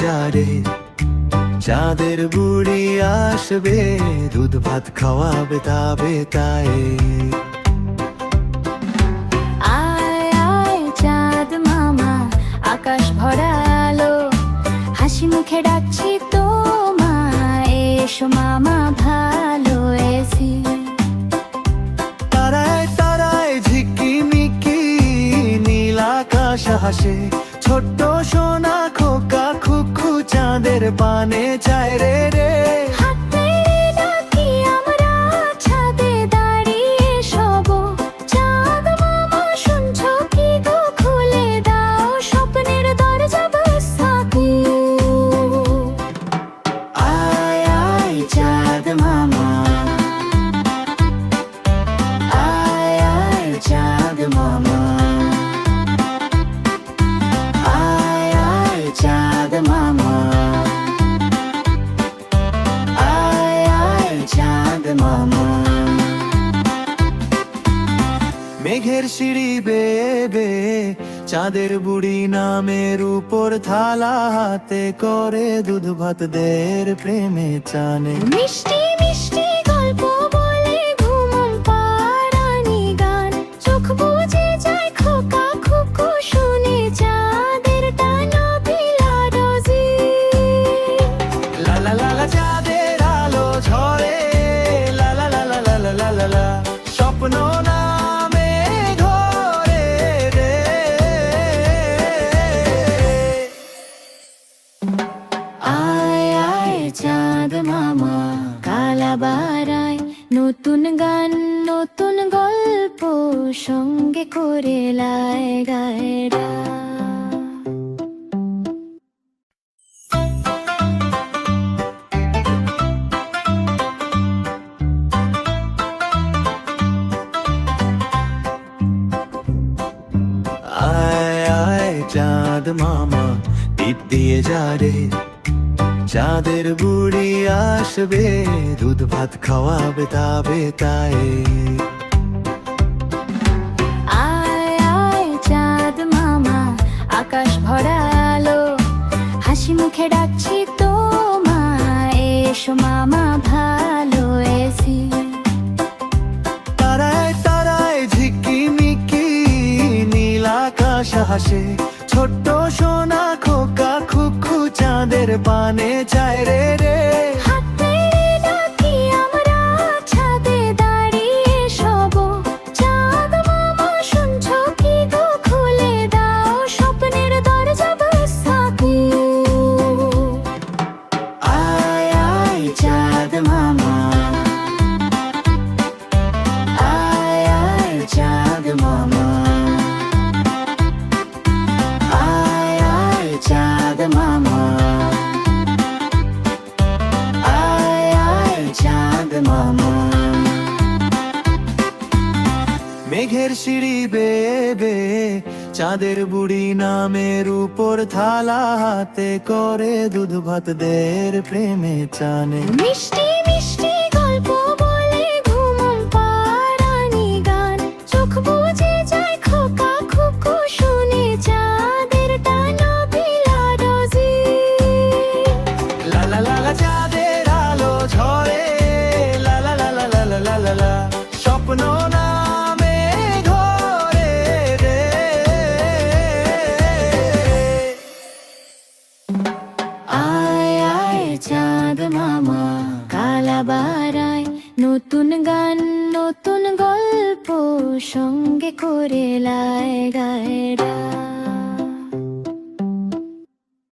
যা রে চাঁদের বুড়ি আসবে, দুধ ভাত খাওয়াবে তাবে তাই। আয় আয় চাঁদ মামা, আকাশ ভরা আলো, হাসি মুখে ডাকছি তোমায়, এসো মামা ভালো এসি। তারায় তারায় ঝিকিমিকি নীল আকাশ হাসে, ছোট্ট সোনা খোকা খুকু চাঁদের পানে চায় রে রে। হাতে ডাকি আমরা ছাদে দাঁড়িয়ে সব, চাঁদ মামা শুনছো কি গো, খুলে দাও স্বপ্নের দরজা বসাকি। আয় আয় চাঁদ মামা, আয় আয় চাঁদ মামা, আয় আয় চাঁদ মামা, আয় আয় চাঁদ মামা। মেঘের সিঁড়ি বেবে চাঁদের বুড়ি নামের উপর থালা হাতে করে দুধ ভাত দের প্রেমে চানে। মিষ্টি মিষ্টি গল্প বলে ঘুম পাড়ানি গান, চোখ বুজে যায় খোকা খুকু শুনে চাঁদের টানা পিলা ডোজি। লা লা লা লা চাঁদের আলো ঝরে, লা লা লা লা লা লা লা লা লা, স্বপ্ন নামে ঘরে রে। আয় আয় চাঁদ মামা, কালা বারায় নতুন গান নতুন গল্প, সঙ্গে করে লাই গায়রা। আয় আয় চাঁদ মামা, টিপ দিয়ে যা রে চাঁদের বুড়ি আসবে, দুধ ভাত খাওয়াবে তাবে তাই। আয় আয় চাঁদ মামা, আকাশ ভরা আলো, হাসি মুখে ডাকছি তোমায়, এসো মামা ভালো এসি। তারায় তারায় ঝিকিমিকি নীল আকাশ হাসে, ছোট্ট সোনা খোকা খুকু চাঁদের পানে চায় রে রে। হাতে ডাকি আমরা ছাদে দাঁড়িয়ে সব, চাঁদ মামা শুনছো কি গো, খুলে দাও স্বপ্নের দরজা বসাকি। আয় আয় চাঁদ মামা, আয় আয় চাঁদ মামা, আয় আয় চাঁদ মামা, আয় আয় চাঁদ মামা। মেঘের সিঁড়ি বেবে চাঁদের বুড়ি নামের উপর থালা হাতে করে দুধ ভাত দের প্রেমে চানে। মিষ্টি মিষ্টি গল্প বলে ঘুম পাড়ানি গান, চোখ বুজে যায় খোকা খুকু শুনে চাঁদের টানা পিলা ডোজি। লা লা লা লা চাঁদের আলো ঝরে, লা লা লা লা লা লা লা লা লা, স্বপ্ন নামে ঘরে রে। আয় আয় চাঁদ মামা, কালা বারায় নতুন গান নতুন গল্প, সঙ্গে করে লাই গায়রা।